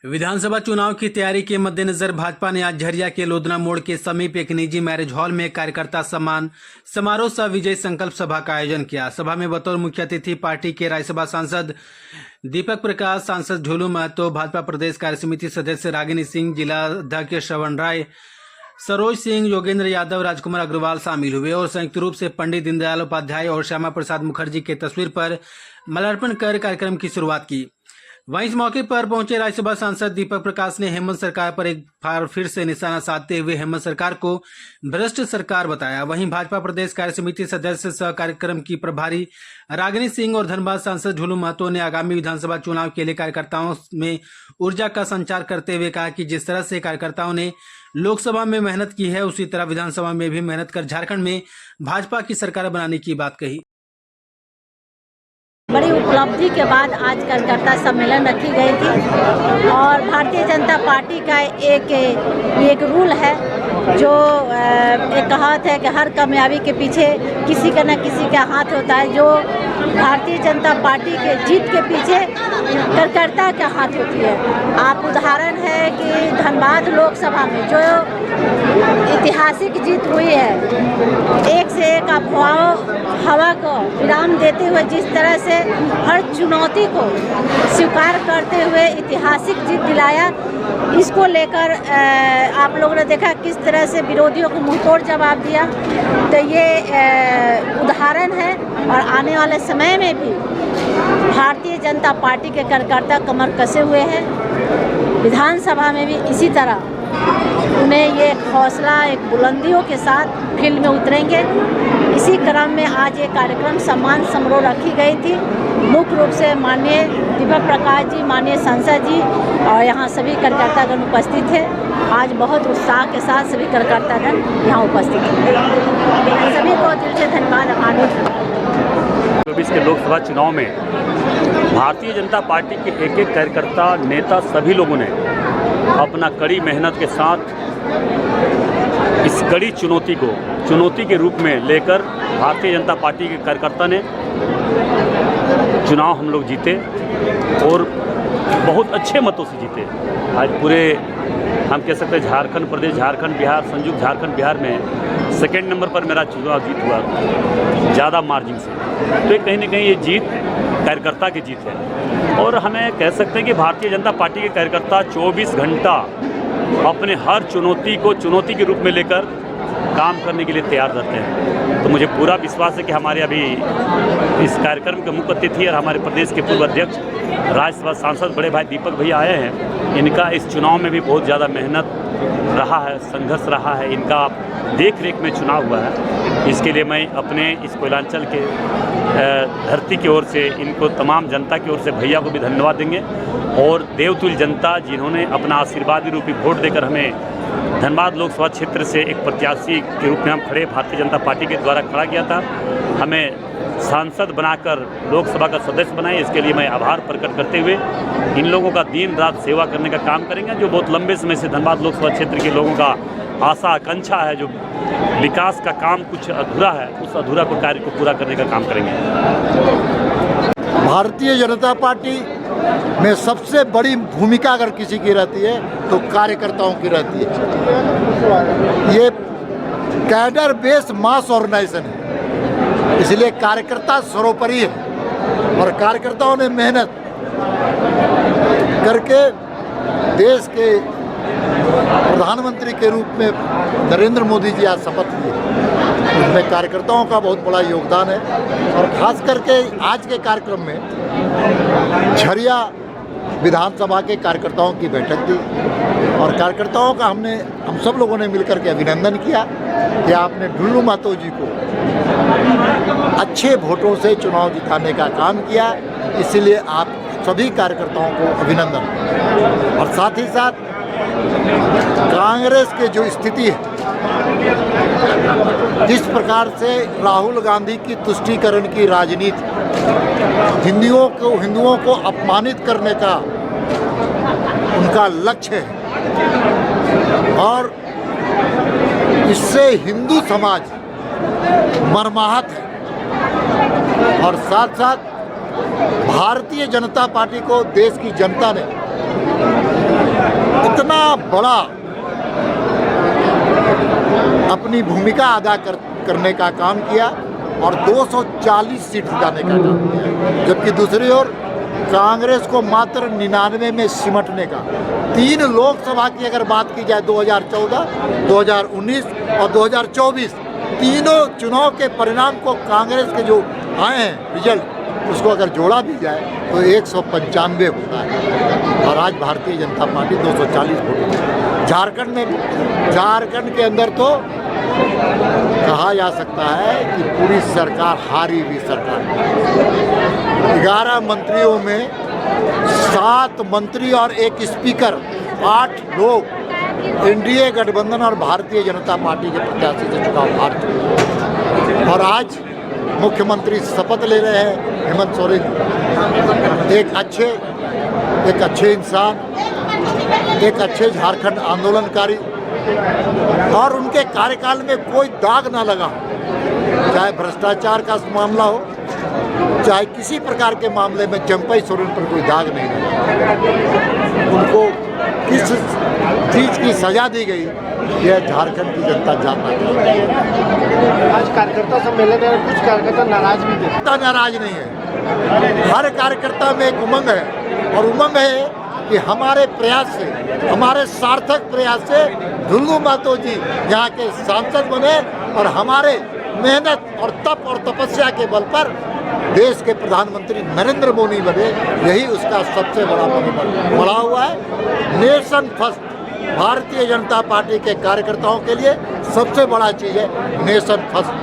विधानसभा चुनाव की तैयारी के मद्देनजर भाजपा ने आज झरिया के लोधना मोड़ के समीप एक निजी मैरिज हॉल में कार्यकर्ता सम्मान समारोह सह विजय संकल्प सभा का आयोजन किया। सभा में बतौर मुख्य अतिथि पार्टी के राज्यसभा सांसद दीपक प्रकाश, सांसद झोलू महतो, भाजपा प्रदेश कार्य समिति सदस्य रागिनी सिंह, जिला अध्यक्ष श्रवण राय, सरोज सिंह, योगेंद्र यादव, राजकुमार अग्रवाल शामिल हुए और संयुक्त रूप से पंडित दीनदयाल उपाध्याय और श्यामा प्रसाद मुखर्जी के तस्वीर पर माल्यार्पण कर कार्यक्रम की शुरुआत की। वहीं इस मौके पर पहुंचे राज्यसभा सांसद दीपक प्रकाश ने हेमंत सरकार पर एक बार फिर से निशाना साधते हुए हेमंत सरकार को भ्रष्ट सरकार बताया। वहीं भाजपा प्रदेश कार्य समिति सदस्य सह कार्यक्रम की प्रभारी रागिनी सिंह और धनबाद सांसद झोलू महतो ने आगामी विधानसभा चुनाव के लिए कार्यकर्ताओं में ऊर्जा का संचार करते हुए कहा कि जिस तरह से कार्यकर्ताओं ने लोकसभा में मेहनत की है, उसी तरह विधानसभा में भी मेहनत कर झारखंड में भाजपा की सरकार बनाने की बात कही। बड़ी उपलब्धि के बाद आज कार्यकर्ता सम्मेलन रखी गई थी और भारतीय जनता पार्टी का एक रूल है जो एक कहावत है कि हर कामयाबी के पीछे किसी का न किसी का हाथ होता है। जो भारतीय जनता पार्टी के जीत के पीछे कार्यकर्ता का हाथ होती है। आप उदाहरण है कि धनबाद लोकसभा में जो ऐतिहासिक जीत हुई है, एक से एक अफवाहों हवा को विराम देते हुए जिस तरह से हर चुनौती को स्वीकार करते हुए ऐतिहासिक जीत दिलाया, इसको लेकर आप लोगों ने देखा किस तरह से विरोधियों को मुंहतोड़ जवाब दिया। तो ये उदाहरण है और आने वाले समय में भी भारतीय जनता पार्टी के कार्यकर्ता कमर कसे हुए हैं। विधानसभा में भी इसी तरह उन्हें ये हौसला एक बुलंदियों के साथ फील्ड में उतरेंगे। इसी क्रम में आज ये कार्यक्रम सम्मान समारोह रखी गई थी। मुख्य रूप से माननीय दीपक प्रकाश जी, माननीय सांसद जी और यहाँ सभी कार्यकर्तागण उपस्थित थे। आज बहुत उत्साह के साथ सभी कार्यकर्तागण यहाँ उपस्थित थे। सभी को दिल से धन्यवाद। 2024 के लोकसभा चुनाव में भारतीय जनता पार्टी के एक कार्यकर्ता, नेता सभी लोगों ने अपना कड़ी मेहनत के साथ इस कड़ी चुनौती के रूप में लेकर भारतीय जनता पार्टी के कार्यकर्ता ने चुनाव हम लोग जीते और बहुत अच्छे मतों से जीते। आज पूरे हम कह सकते हैं झारखंड प्रदेश, झारखंड बिहार, संयुक्त झारखंड बिहार में सेकेंड नंबर पर मेरा चुनाव जीत हुआ, ज़्यादा मार्जिन से। तो ये कहीं ना कहीं ये जीत कार्यकर्ता की जीत है और हमें कह सकते हैं कि भारतीय जनता पार्टी के कार्यकर्ता 24 घंटा अपने हर चुनौती को चुनौती के रूप में लेकर काम करने के लिए तैयार रहते हैं। तो मुझे पूरा विश्वास है कि हमारे अभी इस कार्यक्रम के मुख्य अतिथि और हमारे प्रदेश के पूर्व अध्यक्ष राज्यसभा सांसद बड़े भाई दीपक भैया आए हैं। इनका इस चुनाव में भी बहुत ज़्यादा मेहनत रहा है, संघर्ष रहा है, इनका देख रेख में चुनाव हुआ है। इसके लिए मैं अपने इस कोयलांचल के धरती की ओर से इनको तमाम जनता की ओर से भैया को भी धन्यवाद देंगे और देवतुल्य जनता जिन्होंने अपना आशीर्वादी रूपी वोट देकर हमें धनबाद लोकसभा क्षेत्र से एक प्रत्याशी के रूप में हम खड़े भारतीय जनता पार्टी के द्वारा खड़ा किया था, हमें सांसद बनाकर लोकसभा का सदस्य बनाए। इसके लिए मैं आभार प्रकट करते हुए इन लोगों का दिन रात सेवा करने का काम करेंगे। जो बहुत लंबे समय से धनबाद लोकसभा क्षेत्र के लोगों का आशा आकांक्षा है, जो विकास का काम कुछ अधूरा है, उस अधूरा को कार्य को पूरा करने का काम करेंगे। भारतीय जनता पार्टी में सबसे बड़ी भूमिका अगर किसी की रहती है तो कार्यकर्ताओं की रहती है। ये कैडर बेस्ड मास ऑर्गेनाइजेशन है, इसलिए कार्यकर्ता सर्वोपरि है और कार्यकर्ताओं ने मेहनत करके देश के प्रधानमंत्री के रूप में नरेंद्र मोदी जी आज शपथ लिए। उसमें कार्यकर्ताओं का बहुत बड़ा योगदान है और ख़ास करके आज के कार्यक्रम में झरिया विधानसभा के कार्यकर्ताओं की बैठक थी और कार्यकर्ताओं का हम सब लोगों ने मिलकर के अभिनंदन किया कि आपने झोलू महतो जी को अच्छे वोटों से चुनाव जिताने का काम किया। इसलिए आप सभी कार्यकर्ताओं को अभिनंदन। और साथ ही साथ कांग्रेस के जो स्थिति है, जिस प्रकार से राहुल गांधी की तुष्टीकरण की राजनीति, हिंदुओं को अपमानित करने का उनका लक्ष्य है और इससे हिंदू समाज मर्माहत है और साथ साथ भारतीय जनता पार्टी को देश की जनता ने इतना बड़ा अपनी भूमिका अदा करने का काम किया और 240 सीट जिताने का काम किया, जबकि दूसरी ओर कांग्रेस को मात्र 99 में सिमटने का। 3 लोकसभा की अगर बात की जाए 2014, 2019 और 2024, तीनों चुनाव के परिणाम को कांग्रेस के जो आए हैं रिजल्ट, उसको अगर जोड़ा भी जाए तो 195 होता है और आज भारतीय जनता पार्टी 240 वोट। झारखंड में भी, झारखंड के अंदर तो कहा जा सकता है कि पूरी सरकार हारी हुई सरकार। 11 मंत्रियों में 7 मंत्री और 1 स्पीकर, 8 लोग एनडीए गठबंधन और भारतीय जनता पार्टी के प्रत्याशी से चुनाव हार चुके। और आज मुख्यमंत्री शपथ ले रहे हैं हेमंत सोरेन, एक अच्छे इंसान, एक अच्छे झारखंड आंदोलनकारी, और उनके कार्यकाल में कोई दाग ना लगा, चाहे भ्रष्टाचार का मामला हो, चाहे किसी प्रकार के मामले में चंपई सोरेन पर कोई दाग नहीं लगा। उनको किस चीज़ की सजा दी गई, यह झारखंड की जनता जानना चाहती है। आज कार्यकर्ता सम्मेलन है, कुछ कार्यकर्ता नाराज भी थे। नाराज नहीं है, हर कार्यकर्ता में एक उमंग है, और उमंग है कि हमारे प्रयास से, हमारे सार्थक प्रयास से ढुल्लू महतो जी यहाँ के सांसद बने और हमारे मेहनत और तप और तपस्या के बल पर देश के प्रधानमंत्री नरेंद्र मोदी बने। यही उसका सबसे बड़ा मनोबल बढ़ा हुआ है। Nation first Bharatiya Janata party के कार्यकर्ताओं के लिए सबसे बड़ा चीज़ है नेशन फर्स्ट।